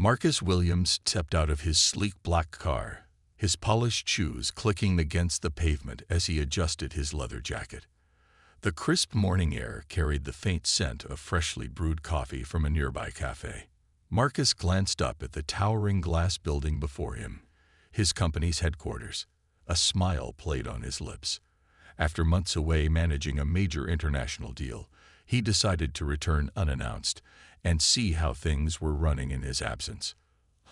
Marcus Williams stepped out of his sleek black car, his polished shoes clicking against the pavement as he adjusted his leather jacket. The crisp morning air carried the faint scent of freshly brewed coffee from a nearby cafe. Marcus glanced up at the towering glass building before him, his company's headquarters. A smile played on his lips. After months away managing a major international deal, he decided to return unannounced and see how things were running in his absence.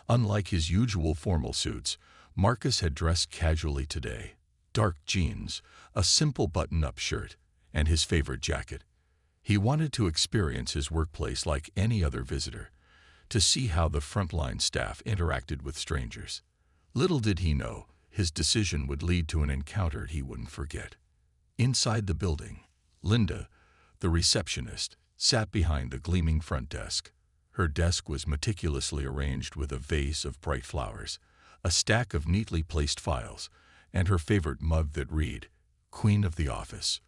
Unlike his usual formal suits, Marcus had dressed casually today. Dark jeans, a simple button-up shirt, and his favorite jacket. He wanted to experience his workplace like any other visitor, to see how the frontline staff interacted with strangers. Little did he know, his decision would lead to an encounter he wouldn't forget. Inside the building, Linda, the receptionist, sat behind the gleaming front desk. Her desk was meticulously arranged with a vase of bright flowers, a stack of neatly placed files, and her favorite mug that read, "Queen of the Office."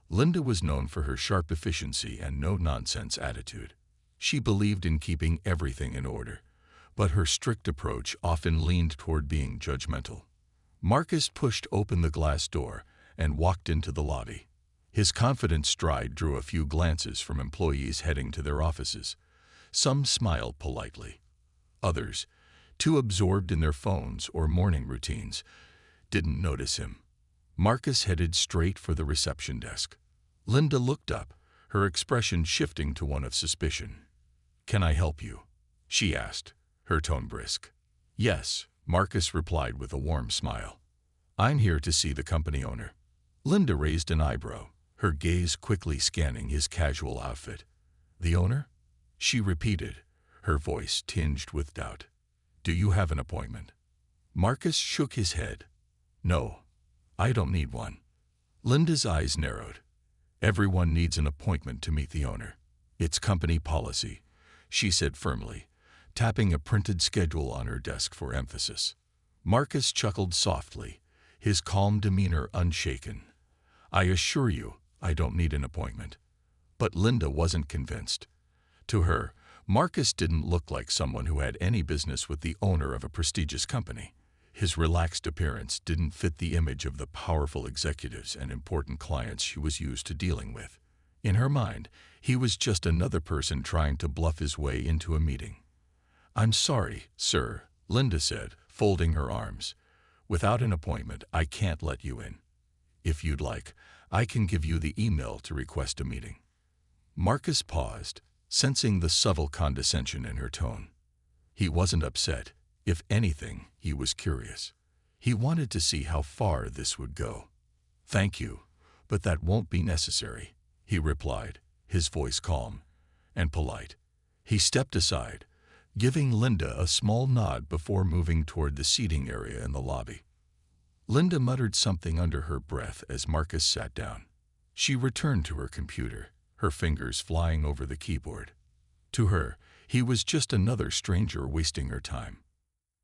Linda was known for her sharp efficiency and no-nonsense attitude. She believed in keeping everything in order, but her strict approach often leaned toward being judgmental. Marcus pushed open the glass door and walked into the lobby. His confident stride drew a few glances from employees heading to their offices. Some smiled politely. Others, too absorbed in their phones or morning routines, didn't notice him. Marcus headed straight for the reception desk. Linda looked up, her expression shifting to one of suspicion. "Can I help you?" she asked, her tone brisk. "Yes," Marcus replied with a warm smile. "I'm here to see the company owner." Linda raised an eyebrow, her gaze quickly scanning his casual outfit. "The owner?" she repeated, her voice tinged with doubt. "Do you have an appointment?" Marcus shook his head. "No, I don't need one." Linda's eyes narrowed. "Everyone needs an appointment to meet the owner. It's company policy," she said firmly, tapping a printed schedule on her desk for emphasis. Marcus chuckled softly, his calm demeanor unshaken. "I assure you, I don't need an appointment." But Linda wasn't convinced. To her, Marcus didn't look like someone who had any business with the owner of a prestigious company. His relaxed appearance didn't fit the image of the powerful executives and important clients she was used to dealing with. In her mind, he was just another person trying to bluff his way into a meeting. "I'm sorry, sir," Linda said, folding her arms. "Without an appointment, I can't let you in. If you'd like, I can give you the email to request a meeting." Marcus paused, sensing the subtle condescension in her tone. He wasn't upset. If anything, he was curious. He wanted to see how far this would go. "Thank you, but that won't be necessary," he replied, his voice calm and polite. He stepped aside, giving Linda a small nod before moving toward the seating area in the lobby. Linda muttered something under her breath as Marcus sat down. She returned to her computer, her fingers flying over the keyboard. To her, he was just another stranger wasting her time.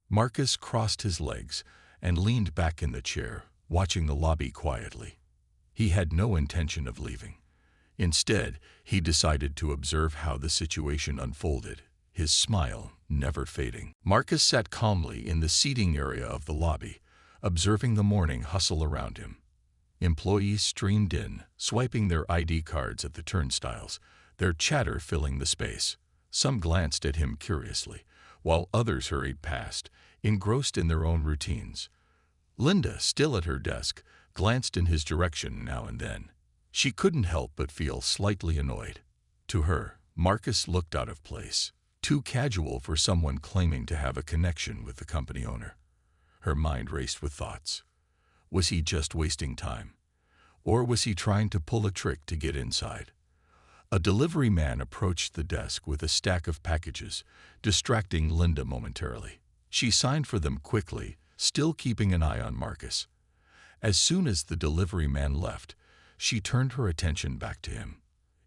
Marcus crossed his legs and leaned back in the chair, watching the lobby quietly. He had no intention of leaving. Instead, he decided to observe how the situation unfolded, his smile never fading. Marcus sat calmly in the seating area of the lobby, observing the morning hustle around him. Employees streamed in, swiping their ID cards at the turnstiles, their chatter filling the space. Some glanced at him curiously, while others hurried past, engrossed in their own routines. Linda, still at her desk, glanced in his direction now and then. She couldn't help but feel slightly annoyed. To her, Marcus looked out of place, too casual for someone claiming to have a connection with the company owner. Her mind raced with thoughts. Was he just wasting time? Or was he trying to pull a trick to get inside? A delivery man approached the desk with a stack of packages, distracting Linda momentarily. She signed for them quickly, still keeping an eye on Marcus. As soon as the delivery man left, she turned her attention back to him.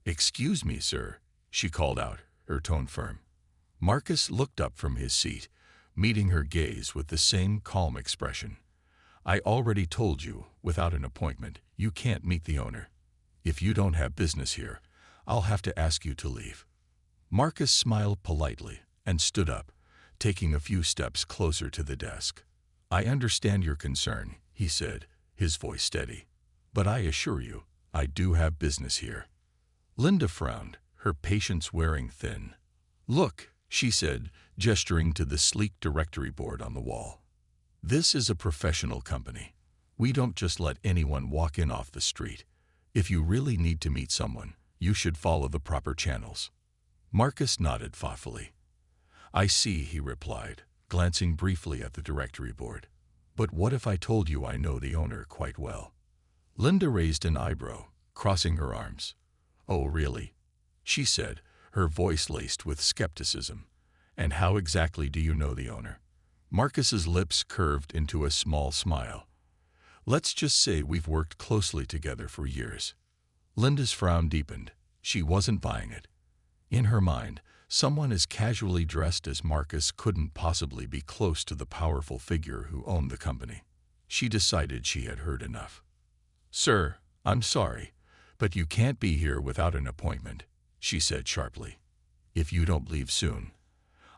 "Excuse me, sir," she called out, her tone firm. Marcus looked up from his seat, meeting her gaze with the same calm expression. "I already told you, without an appointment, you can't meet the owner. If you don't have business here, I'll have to ask you to leave." Marcus smiled politely and stood up, taking a few steps closer to the desk. "I understand your concern," he said, his voice steady. "But I assure you, I do have business here." Linda frowned, her patience wearing thin. "Look," she said, gesturing to the sleek directory board on the wall. "This is a professional company. We don't just let anyone walk in off the street. If you really need to meet someone, you should follow the proper channels." Marcus nodded thoughtfully. "I see," he replied, glancing briefly at the directory board. "But what if I told you I know the owner quite well?" Linda raised an eyebrow, crossing her arms. "Oh, really?" she said, her voice laced with skepticism. "And how exactly do you know the owner?" Marcus's lips curved into a small smile. "Let's just say we've worked closely together for years." Linda's frown deepened. She wasn't buying it. In her mind, someone as casually dressed as Marcus couldn't possibly be close to the powerful figure who owned the company. She decided she had heard enough. "Sir, I'm sorry, but you can't be here without an appointment," she said sharply. "If you don't leave soon,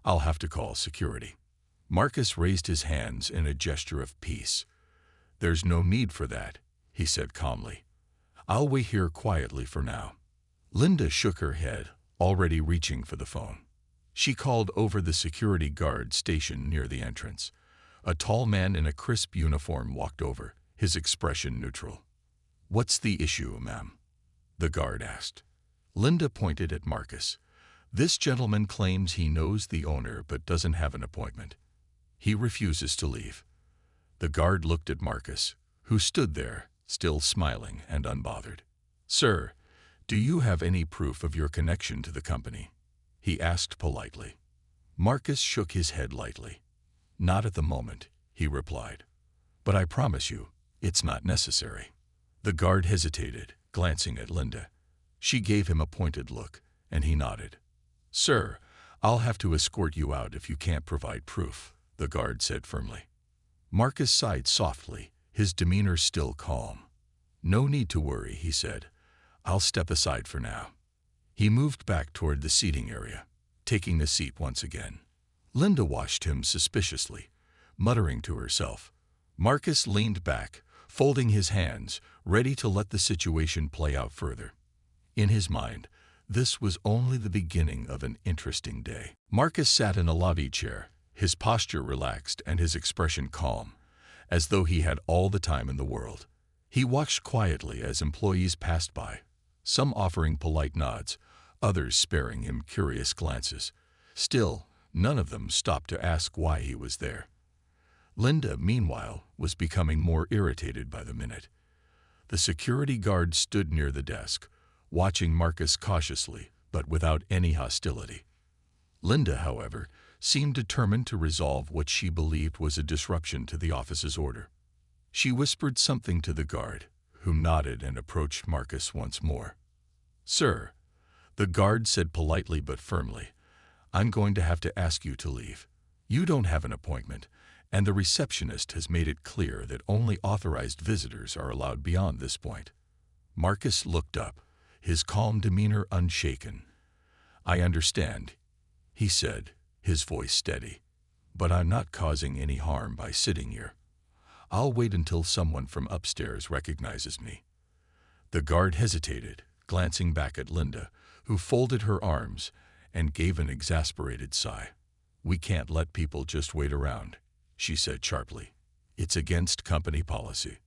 I'll have to call security." Marcus raised his hands in a gesture of peace. "There's no need for that," he said calmly. "I'll wait here quietly for now." Linda shook her head, already reaching for the phone. She called over the security guard stationed near the entrance. A tall man in a crisp uniform walked over, his expression neutral. "What's the issue, ma'am?" the guard asked. Linda pointed at Marcus. "This gentleman claims he knows the owner but doesn't have an appointment. He refuses to leave." The guard looked at Marcus, who stood there, still smiling and unbothered. "Sir, do you have any proof of your connection to the company?" he asked politely. Marcus shook his head lightly. "Not at the moment," he replied. "But I promise you, it's not necessary." The guard hesitated, glancing at Linda. She gave him a pointed look, and he nodded. "Sir, I'll have to escort you out if you can't provide proof," the guard said firmly. Marcus sighed softly, his demeanor still calm. "No need to worry," he said. "I'll step aside for now." He moved back toward the seating area, taking the seat once again. Linda watched him suspiciously, muttering to herself. Marcus leaned back, folding his hands, ready to let the situation play out further. In his mind, this was only the beginning of an interesting day. Marcus sat in a lobby chair, his posture relaxed and his expression calm, as though he had all the time in the world. He watched quietly as employees passed by, some offering polite nods, others sparing him curious glances. Still, none of them stopped to ask why he was there. Linda, meanwhile, was becoming more irritated by the minute. The security guard stood near the desk, watching Marcus cautiously, but without any hostility. Linda, however, seemed determined to resolve what she believed was a disruption to the office's order. She whispered something to the guard, who nodded and approached Marcus once more. "Sir," the guard said politely but firmly, "I'm going to have to ask you to leave. You don't have an appointment, and the receptionist has made it clear that only authorized visitors are allowed beyond this point." Marcus looked up, his calm demeanor unshaken. "I understand," he said, his voice steady, "but I'm not causing any harm by sitting here. I'll wait until someone from upstairs recognizes me." The guard hesitated, glancing back at Linda, who folded her arms and gave an exasperated sigh. "We can't let people just wait around," she said sharply. "It's against company policy."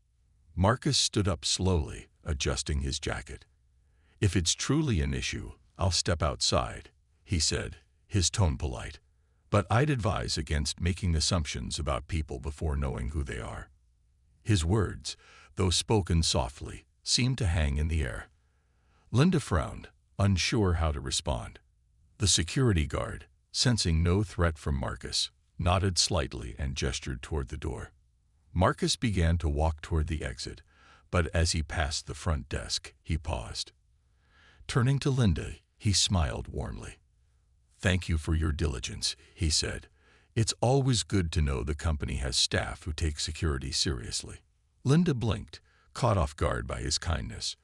Marcus stood up slowly, adjusting his jacket. "If it's truly an issue, I'll step outside," he said, his tone polite. "But I'd advise against making assumptions about people before knowing who they are." His words, though spoken softly, seemed to hang in the air. Linda frowned, unsure how to respond. The security guard, sensing no threat from Marcus, nodded slightly and gestured toward the door. Marcus began to walk toward the exit, but as he passed the front desk, he paused. Turning to Linda, he smiled warmly. "Thank you for your diligence," he said. "It's always good to know the company has staff who take security seriously." Linda blinked, caught off guard by his kindness.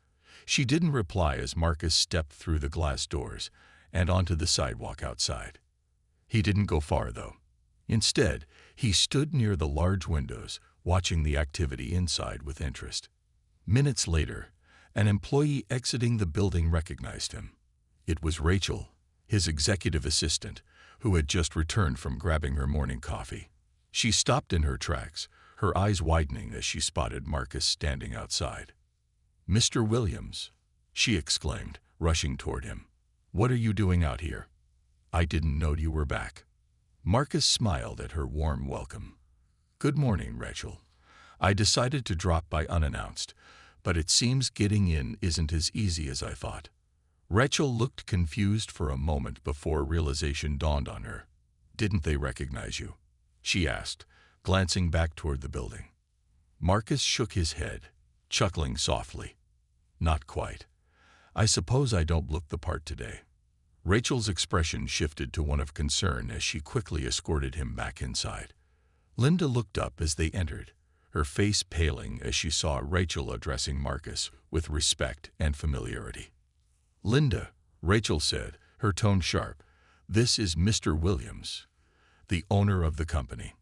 She didn't reply as Marcus stepped through the glass doors and onto the sidewalk outside. He didn't go far, though. Instead, he stood near the large windows, watching the activity inside with interest. Minutes later, an employee exiting the building recognized him. It was Rachel, his executive assistant, who had just returned from grabbing her morning coffee. She stopped in her tracks, her eyes widening as she spotted Marcus standing outside. "Mr. Williams," she exclaimed, rushing toward him. "What are you doing out here? I didn't know you were back." Marcus smiled at her warm welcome. "Good morning, Rachel. I decided to drop by unannounced, but it seems getting in isn't as easy as I thought." Rachel looked confused for a moment before realization dawned on her. "Didn't they recognize you?" she asked, glancing back toward the building. Marcus shook his head, chuckling softly. "Not quite. I suppose I don't look the part today." Rachel's expression shifted to one of concern as she quickly escorted him back inside. Linda looked up as they entered, her face paling as she saw Rachel addressing Marcus with respect and familiarity. "Linda," Rachel said, her tone sharp, "this is Mr. Williams, the owner of the company."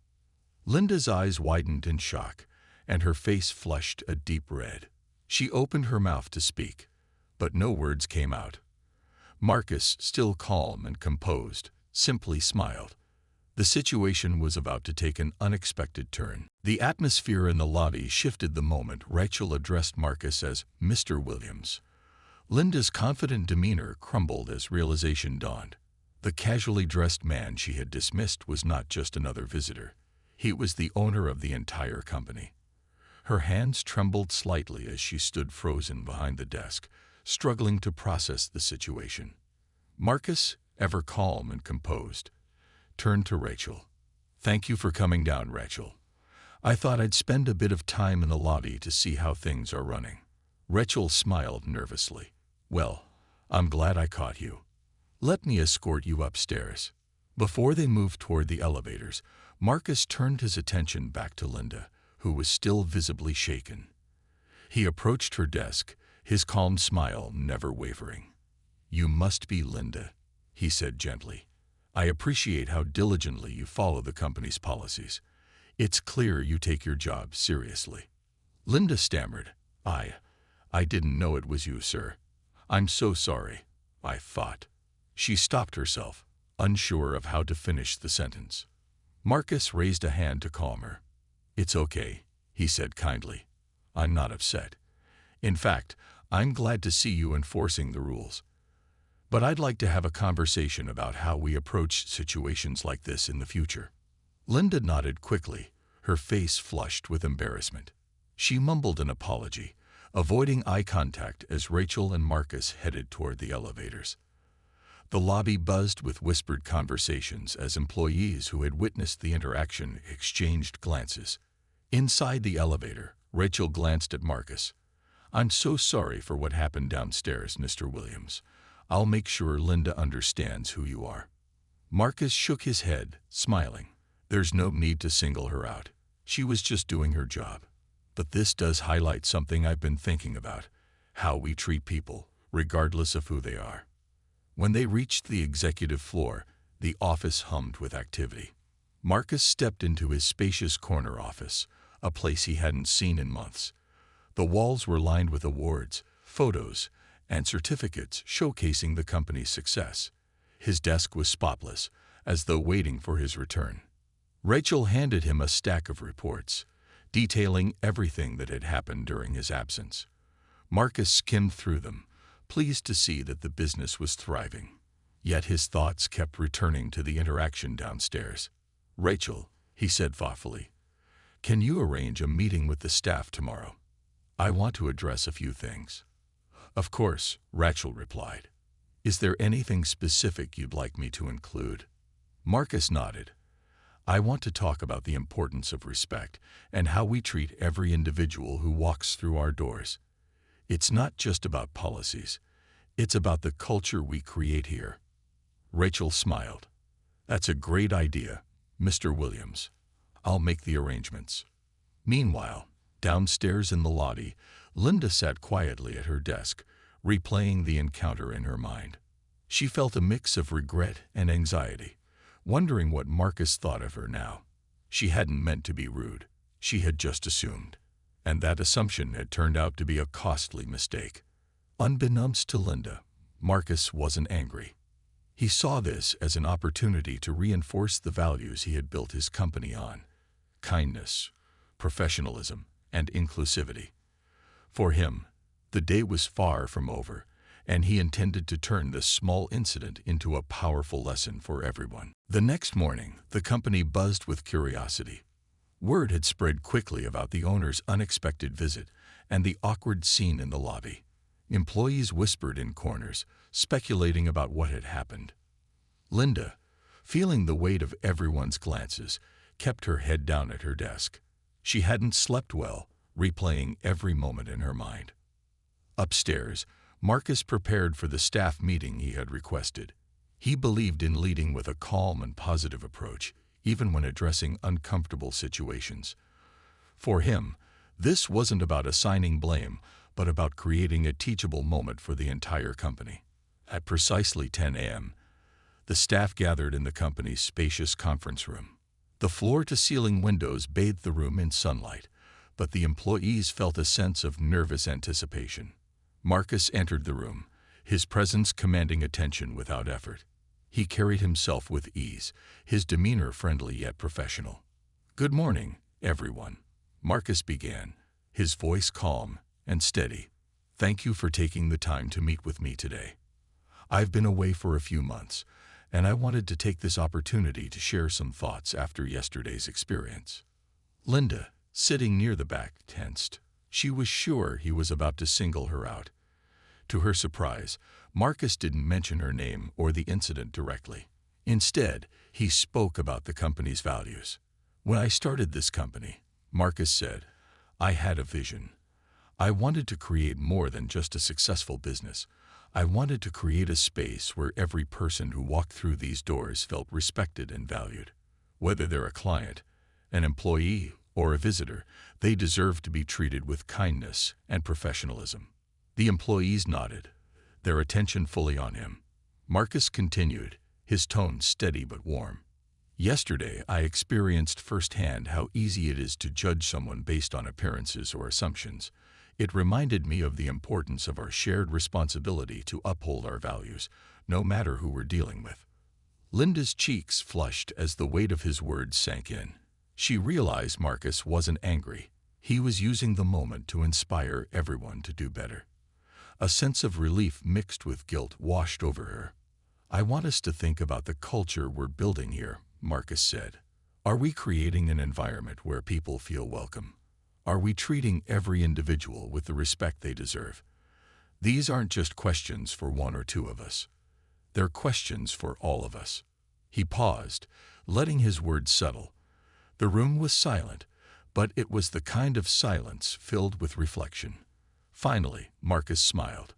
Linda's eyes widened in shock, and her face flushed a deep red. She opened her mouth to speak, but no words came out. Marcus, still calm and composed, simply smiled. The situation was about to take an unexpected turn. The atmosphere in the lobby shifted the moment Rachel addressed Marcus as Mr. Williams. Linda's confident demeanor crumbled as realization dawned. The casually dressed man she had dismissed was not just another visitor. He was the owner of the entire company. Her hands trembled slightly as she stood frozen behind the desk, struggling to process the situation. Marcus, ever calm and composed, turned to Rachel. "Thank you for coming down, Rachel. I thought I'd spend a bit of time in the lobby to see how things are running." Rachel smiled nervously. "Well, I'm glad I caught you. Let me escort you upstairs." Before they moved toward the elevators, Marcus turned his attention back to Linda, who was still visibly shaken. He approached her desk, his calm smile never wavering. "You must be Linda," he said gently. "I appreciate how diligently you follow the company's policies. It's clear you take your job seriously." Linda stammered, I didn't know it was you, sir. I'm so sorry, I thought." She stopped herself, unsure of how to finish the sentence. Marcus raised a hand to calm her. "It's okay," he said kindly. "I'm not upset. In fact, I'm glad to see you enforcing the rules. But I'd like to have a conversation about how we approach situations like this in the future." Linda nodded quickly, her face flushed with embarrassment. She mumbled an apology, avoiding eye contact as Rachel and Marcus headed toward the elevators. The lobby buzzed with whispered conversations as employees who had witnessed the interaction exchanged glances. Inside the elevator, Rachel glanced at Marcus. "I'm so sorry for what happened downstairs, Mr. Williams. I'll make sure Linda understands who you are." Marcus shook his head, smiling. "There's no need to single her out. She was just doing her job. But this does highlight something I've been thinking about, how we treat people, regardless of who they are." When they reached the executive floor, the office hummed with activity. Marcus stepped into his spacious corner office, a place he hadn't seen in months. The walls were lined with awards, photos, and certificates showcasing the company's success. His desk was spotless, as though waiting for his return. Rachel handed him a stack of reports, detailing everything that had happened during his absence. Marcus skimmed through them, pleased to see that the business was thriving. Yet his thoughts kept returning to the interaction downstairs. "Rachel," he said thoughtfully, "can you arrange a meeting with the staff tomorrow? I want to address a few things." "Of course," Rachel replied. "Is there anything specific you'd like me to include?" Marcus nodded. "I want to talk about the importance of respect and how we treat every individual who walks through our doors. It's not just about policies. It's about the culture we create here." Rachel smiled. "That's a great idea, Mr. Williams. I'll make the arrangements." Meanwhile, downstairs in the lobby, Linda sat quietly at her desk, replaying the encounter in her mind. She felt a mix of regret and anxiety. wondering what Marcus thought of her now. She hadn't meant to be rude. She had just assumed. And that assumption had turned out to be a costly mistake. Unbeknownst to Linda, Marcus wasn't angry. He saw this as an opportunity to reinforce the values he had built his company on: kindness, professionalism, and inclusivity. For him, the day was far from over, and he intended to turn this small incident into a powerful lesson for everyone. The next morning, the company buzzed with curiosity. Word had spread quickly about the owner's unexpected visit and the awkward scene in the lobby. Employees whispered in corners, speculating about what had happened. Linda, feeling the weight of everyone's glances, kept her head down at her desk. She hadn't slept well, replaying every moment in her mind. Upstairs, Marcus prepared for the staff meeting he had requested. He believed in leading with a calm and positive approach, even when addressing uncomfortable situations. For him, this wasn't about assigning blame, but about creating a teachable moment for the entire company. At precisely 10 a.m., the staff gathered in the company's spacious conference room. The floor-to-ceiling windows bathed the room in sunlight, but the employees felt a sense of nervous anticipation. Marcus entered the room, his presence commanding attention without effort. He carried himself with ease, his demeanor friendly yet professional. "Good morning, everyone," Marcus began, his voice calm and steady. "Thank you for taking the time to meet with me today. I've been away for a few months, and I wanted to take this opportunity to share some thoughts after yesterday's experience." Linda, sitting near the back, tensed. She was sure he was about to single her out. To her surprise, Marcus didn't mention her name or the incident directly. Instead, he spoke about the company's values. "When I started this company," Marcus said, "I had a vision. I wanted to create more than just a successful business. I wanted to create a space where every person who walked through these doors felt respected and valued. Whether they're a client, an employee, or a visitor, they deserve to be treated with kindness and professionalism." The employees nodded, their attention fully on him. Marcus continued, his tone steady but warm. "Yesterday, I experienced firsthand how easy it is to judge someone based on appearances or assumptions. It reminded me of the importance of our shared responsibility to uphold our values, no matter who we're dealing with." Linda's cheeks flushed as the weight of his words sank in. She realized Marcus wasn't angry. He was using the moment to inspire everyone to do better. A sense of relief mixed with guilt washed over her. "I want us to think about the culture we're building here," Marcus said. "Are we creating an environment where people feel welcome? Are we treating every individual with the respect they deserve? These aren't just questions for one or two of us. They're questions for all of us." He paused, letting his words settle. The room was silent, but it was the kind of silence filled with reflection. Finally, Marcus smiled.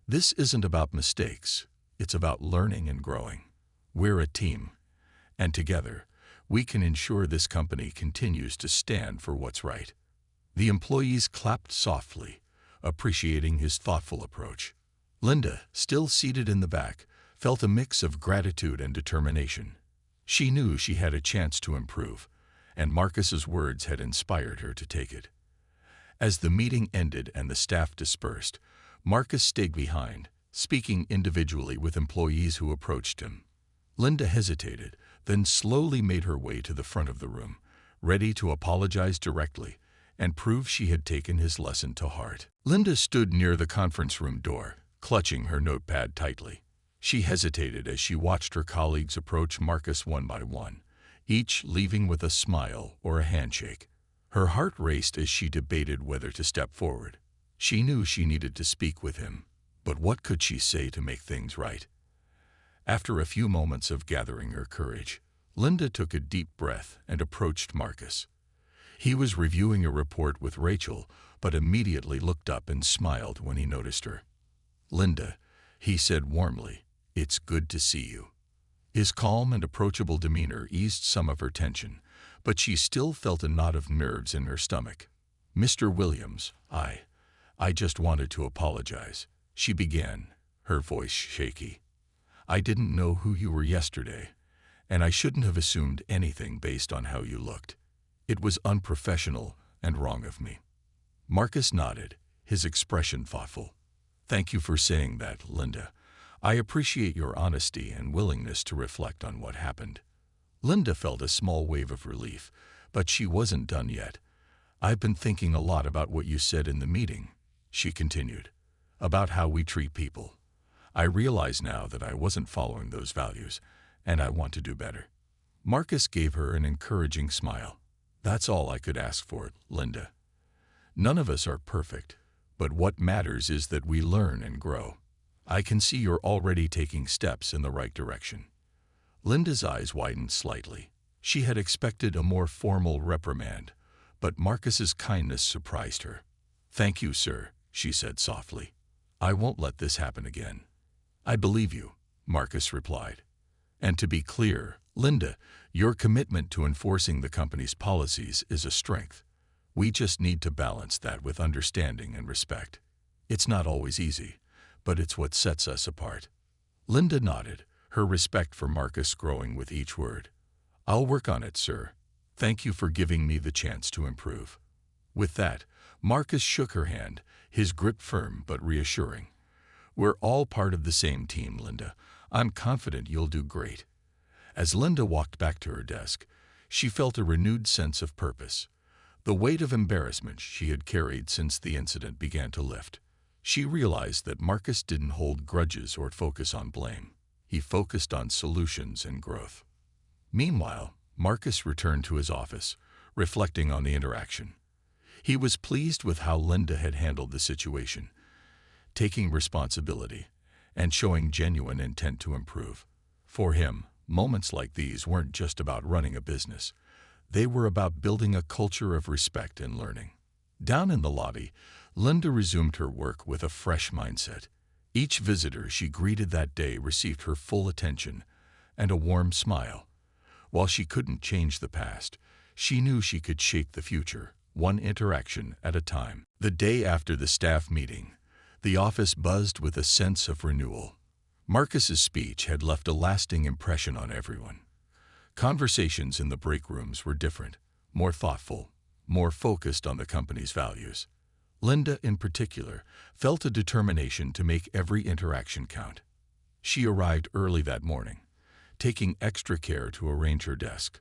"This isn't about mistakes. It's about learning and growing. We're a team, and together, we can ensure this company continues to stand for what's right." The employees clapped softly, appreciating his thoughtful approach. Linda, still seated in the back, felt a mix of gratitude and determination. She knew she had a chance to improve, and Marcus's words had inspired her to take it. As the meeting ended and the staff dispersed, Marcus stayed behind, speaking individually with employees who approached him. Linda hesitated, then slowly made her way to the front of the room, ready to apologize directly and prove she had taken his lesson to heart. Linda stood near the conference room door, clutching her notepad tightly. She hesitated as she watched her colleagues approach Marcus one by one, each leaving with a smile or a handshake. Her heart raced as she debated whether to step forward. She knew she needed to speak with him, but what could she say to make things right? After a few moments of gathering her courage, Linda took a deep breath and approached Marcus. He was reviewing a report with Rachel, but immediately looked up and smiled when he noticed her. "Linda," he said warmly, "it's good to see you." His calm and approachable demeanor eased some of her tension, but she still felt a knot of nerves in her stomach. "Mr. Williams, I just wanted to apologize," she began, her voice shaky. "I didn't know who you were yesterday, and I shouldn't have assumed anything based on how you looked. It was unprofessional and wrong of me." Marcus nodded, his expression thoughtful. "Thank you for saying that, Linda. I appreciate your honesty and willingness to reflect on what happened." Linda felt a small wave of relief, but she wasn't done yet. "I've been thinking a lot about what you said in the meeting," she continued, "about how we treat people. I realize now that I wasn't following those values, and I want to do better." Marcus gave her an encouraging smile. "That's all I could ask for, Linda. None of us are perfect, but what matters is that we learn and grow. I can see you're already taking steps in the right direction." Linda's eyes widened slightly. She had expected a more formal reprimand, but Marcus's kindness surprised her. "Thank you, sir," she said softly. "I won't let this happen again." "I believe you," Marcus replied. "And to be clear, Linda, your commitment to enforcing the company's policies is a strength. We just need to balance that with understanding and respect. It's not always easy, but it's what sets us apart." Linda nodded, her respect for Marcus growing with each word. "I'll work on it, sir. Thank you for giving me the chance to improve." With that, Marcus shook her hand, his grip firm but reassuring. "We're all part of the same team, Linda. I'm confident you'll do great." As Linda walked back to her desk, she felt a renewed sense of purpose. The weight of embarrassment she had carried since the incident began to lift. She realized that Marcus didn't hold grudges or focus on blame. He focused on solutions and growth. Meanwhile, Marcus returned to his office, reflecting on the interaction. He was pleased with how Linda had handled the situation, taking responsibility and showing genuine intent to improve. For him, moments like these weren't just about running a business. They were about building a culture of respect and learning. Down in the lobby, Linda resumed her work with a fresh mindset. Each visitor she greeted that day received her full attention and a warm smile. While she couldn't change the past, she knew she could shape the future, one interaction at a time. The day after the staff meeting, the office buzzed with a sense of renewal. Marcus's speech had left a lasting impression on everyone. Conversations in the break rooms were different, more thoughtful, more focused on the company's values. Linda, in particular, felt a determination to make every interaction count. She arrived early that morning, taking extra care to arrange her desk.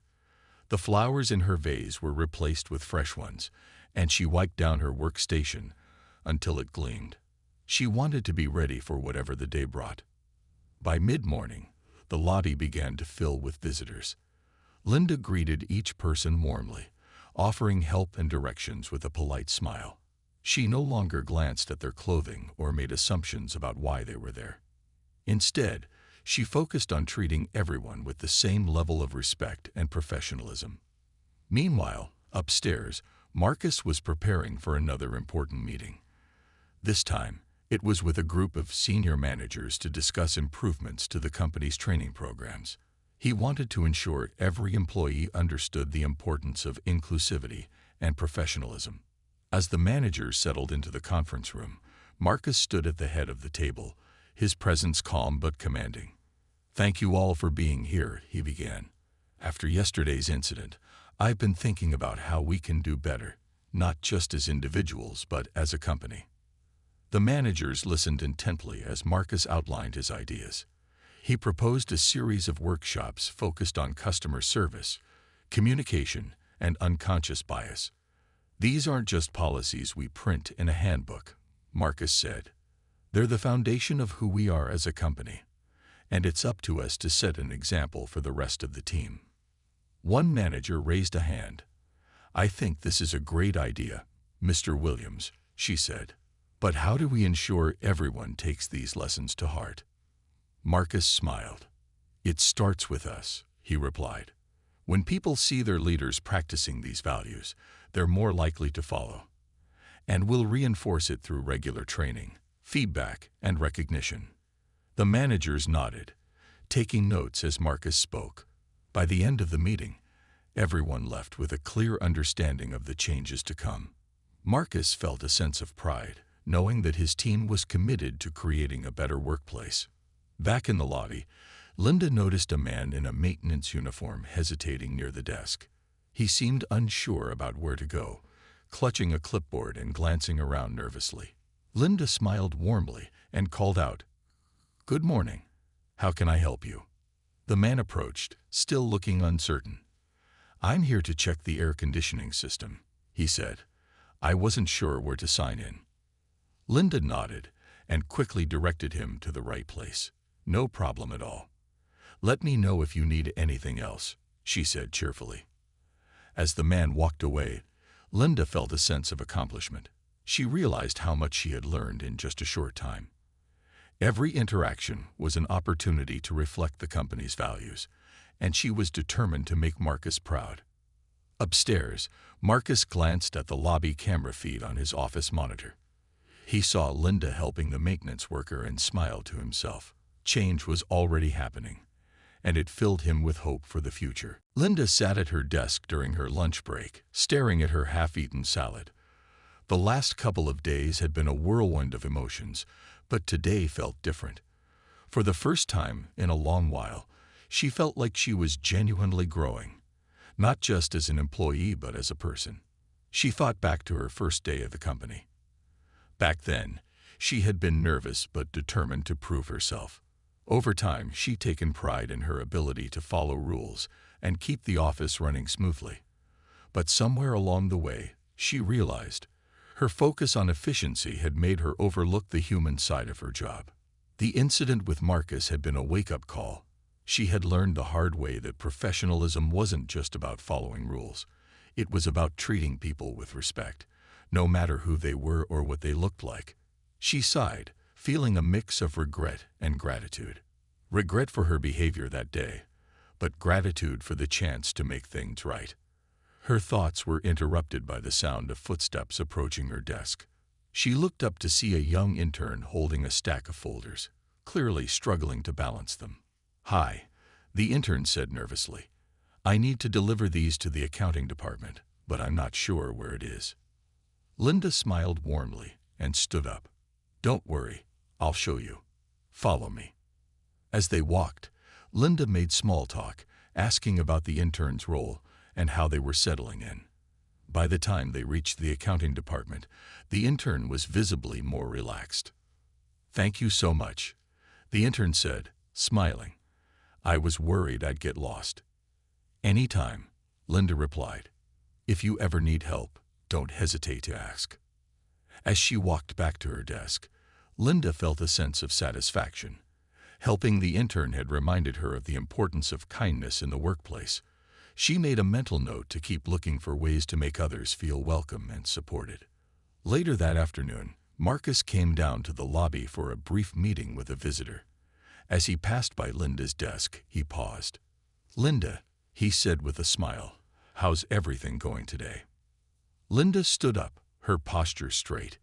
The flowers in her vase were replaced with fresh ones, and she wiped down her workstation until it gleamed. She wanted to be ready for whatever the day brought. By mid-morning, the lobby began to fill with visitors. Linda greeted each person warmly, offering help and directions with a polite smile. She no longer glanced at their clothing or made assumptions about why they were there. Instead, she focused on treating everyone with the same level of respect and professionalism. Meanwhile, upstairs, Marcus was preparing for another important meeting. This time, it was with a group of senior managers to discuss improvements to the company's training programs. He wanted to ensure every employee understood the importance of inclusivity and professionalism. As the managers settled into the conference room, Marcus stood at the head of the table, his presence calm but commanding. "Thank you all for being here," he began. "After yesterday's incident, I've been thinking about how we can do better, not just as individuals, but as a company." The managers listened intently as Marcus outlined his ideas. He proposed a series of workshops focused on customer service, communication, and unconscious bias. "These aren't just policies we print in a handbook," Marcus said. "They're the foundation of who we are as a company, and it's up to us to set an example for the rest of the team." One manager raised a hand. "I think this is a great idea, Mr. Williams," she said. "But how do we ensure everyone takes these lessons to heart?" Marcus smiled. "It starts with us," he replied. "When people see their leaders practicing these values, they're more likely to follow. And we'll reinforce it through regular training, feedback, and recognition." The managers nodded, taking notes as Marcus spoke. By the end of the meeting, everyone left with a clear understanding of the changes to come. Marcus felt a sense of pride, knowing that his team was committed to creating a better workplace. Back in the lobby, Linda noticed a man in a maintenance uniform hesitating near the desk. He seemed unsure about where to go, clutching a clipboard and glancing around nervously. Linda smiled warmly and called out, "Good morning. How can I help you?" The man approached, still looking uncertain. "I'm here to check the air conditioning system," he said. "I wasn't sure where to sign in." Linda nodded and quickly directed him to the right place. "No problem at all. Let me know if you need anything else," she said cheerfully. As the man walked away, Linda felt a sense of accomplishment. She realized how much she had learned in just a short time. Every interaction was an opportunity to reflect the company's values, and she was determined to make Marcus proud. Upstairs, Marcus glanced at the lobby camera feed on his office monitor. He saw Linda helping the maintenance worker and smiled to himself. Change was already happening, and it filled him with hope for the future. Linda sat at her desk during her lunch break, staring at her half-eaten salad. The last couple of days had been a whirlwind of emotions, but today felt different. For the first time in a long while, she felt like she was genuinely growing, not just as an employee but as a person. She thought back to her first day at the company. Back then, she had been nervous but determined to prove herself. Over time, she'd taken pride in her ability to follow rules and keep the office running smoothly. But somewhere along the way, she realized her focus on efficiency had made her overlook the human side of her job. The incident with Marcus had been a wake-up call. She had learned the hard way that professionalism wasn't just about following rules. It was about treating people with respect, no matter who they were or what they looked like. She sighed, feeling a mix of regret and gratitude. Regret for her behavior that day, but gratitude for the chance to make things right. Her thoughts were interrupted by the sound of footsteps approaching her desk. She looked up to see a young intern holding a stack of folders, clearly struggling to balance them. "Hi," the intern said nervously. "I need to deliver these to the accounting department, but I'm not sure where it is." Linda smiled warmly and stood up. "Don't worry, I'll show you. Follow me." As they walked, Linda made small talk, asking about the intern's role and how they were settling in. By the time they reached the accounting department, the intern was visibly more relaxed. "Thank you so much," the intern said, smiling. "I was worried I'd get lost." "Anytime," Linda replied. "If you ever need help, don't hesitate to ask." As she walked back to her desk, Linda felt a sense of satisfaction. Helping the intern had reminded her of the importance of kindness in the workplace. She made a mental note to keep looking for ways to make others feel welcome and supported. Later that afternoon, Marcus came down to the lobby for a brief meeting with a visitor. As he passed by Linda's desk, he paused. "Linda," he said with a smile, "how's everything going today?" Linda stood up, her posture straight.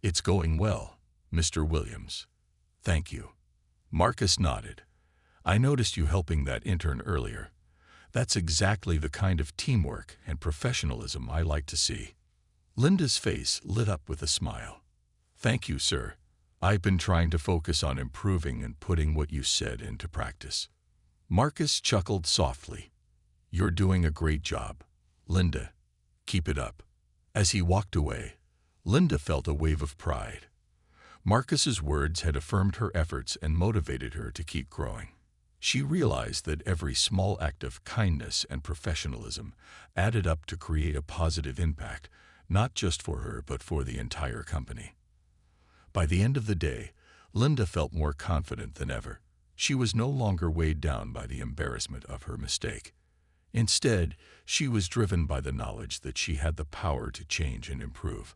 "It's going well, Mr. Williams." "Thank you." Marcus nodded. "I noticed you helping that intern earlier. That's exactly the kind of teamwork and professionalism I like to see." Linda's face lit up with a smile. "Thank you, sir. I've been trying to focus on improving and putting what you said into practice." Marcus chuckled softly. "You're doing a great job, Linda. Keep it up." As he walked away, Linda felt a wave of pride. Marcus's words had affirmed her efforts and motivated her to keep growing. She realized that every small act of kindness and professionalism added up to create a positive impact, not just for her but for the entire company. By the end of the day, Linda felt more confident than ever. She was no longer weighed down by the embarrassment of her mistake. Instead, she was driven by the knowledge that she had the power to change and improve.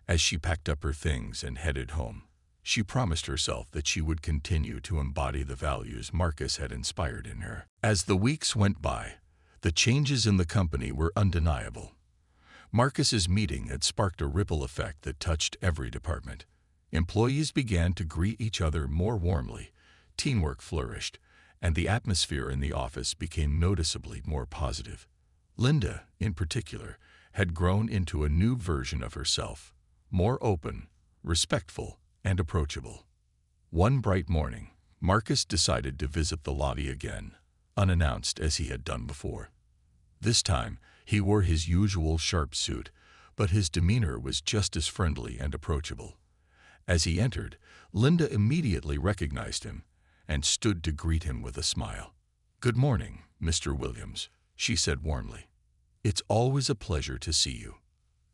As she packed up her things and headed home, she promised herself that she would continue to embody the values Marcus had inspired in her. As the weeks went by, the changes in the company were undeniable. Marcus's meeting had sparked a ripple effect that touched every department. Employees began to greet each other more warmly, teamwork flourished, and the atmosphere in the office became noticeably more positive. Linda, in particular, had grown into a new version of herself, more open, respectful, and approachable. One bright morning, Marcus decided to visit the lobby again, unannounced as he had done before. This time, he wore his usual sharp suit, but his demeanor was just as friendly and approachable. As he entered, Linda immediately recognized him and stood to greet him with a smile. "Good morning, Mr. Williams," she said warmly. "It's always a pleasure to see you."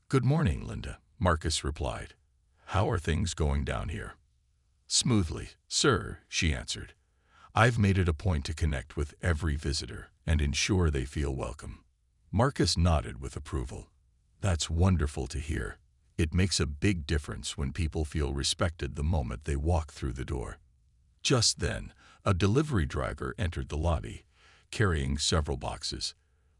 "Good morning, Linda," Marcus replied. "How are things going down here?" "Smoothly, sir," she answered. "I've made it a point to connect with every visitor and ensure they feel welcome." Marcus nodded with approval. "That's wonderful to hear. It makes a big difference when people feel respected the moment they walk through the door." Just then, a delivery driver entered the lobby, carrying several boxes.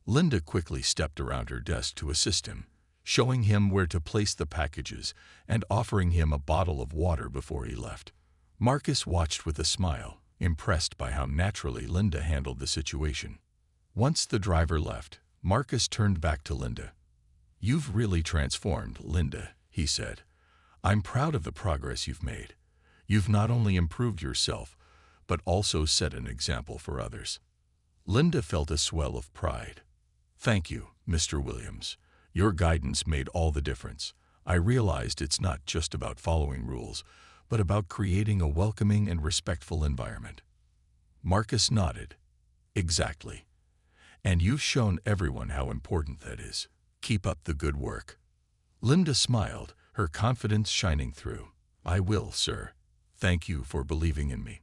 Linda quickly stepped around her desk to assist him, showing him where to place the packages and offering him a bottle of water before he left. Marcus watched with a smile, impressed by how naturally Linda handled the situation. Once the driver left, Marcus turned back to Linda. "You've really transformed, Linda," he said. "I'm proud of the progress you've made. You've not only improved yourself, but also set an example for others." Linda felt a swell of pride. "Thank you, Mr. Williams. Your guidance made all the difference. I realized it's not just about following rules, but about creating a welcoming and respectful environment." Marcus nodded. "Exactly. And you've shown everyone how important that is. Keep up the good work." Linda smiled, her confidence shining through. "I will, sir. Thank you for believing in me."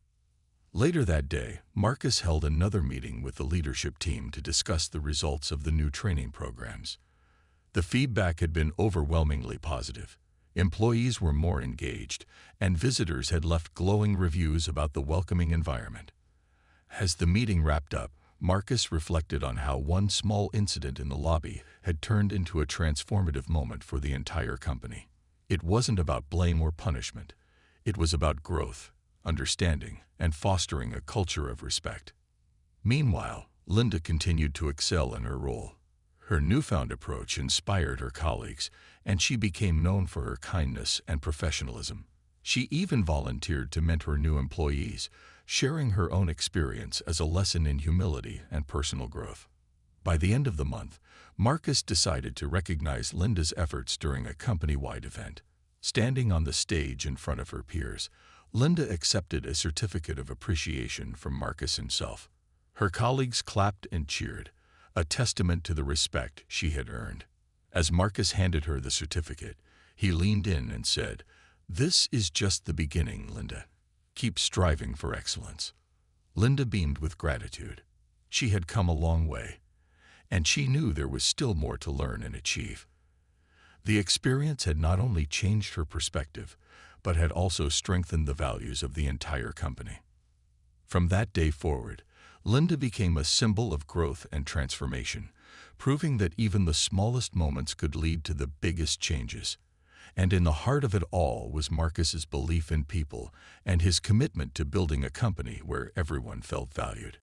Later that day, Marcus held another meeting with the leadership team to discuss the results of the new training programs. The feedback had been overwhelmingly positive. Employees were more engaged, and visitors had left glowing reviews about the welcoming environment. As the meeting wrapped up, Marcus reflected on how one small incident in the lobby had turned into a transformative moment for the entire company. It wasn't about blame or punishment. It was about growth, understanding, and fostering a culture of respect. Meanwhile, Linda continued to excel in her role. Her newfound approach inspired her colleagues, and she became known for her kindness and professionalism. She even volunteered to mentor new employees, sharing her own experience as a lesson in humility and personal growth. By the end of the month, Marcus decided to recognize Linda's efforts during a company-wide event. Standing on the stage in front of her peers, Linda accepted a certificate of appreciation from Marcus himself. Her colleagues clapped and cheered, a testament to the respect she had earned. As Marcus handed her the certificate, he leaned in and said, "This is just the beginning, Linda. Keep striving for excellence." Linda beamed with gratitude. She had come a long way, and she knew there was still more to learn and achieve. The experience had not only changed her perspective, but had also strengthened the values of the entire company. From that day forward, Linda became a symbol of growth and transformation, proving that even the smallest moments could lead to the biggest changes. And in the heart of it all was Marcus's belief in people and his commitment to building a company where everyone felt valued.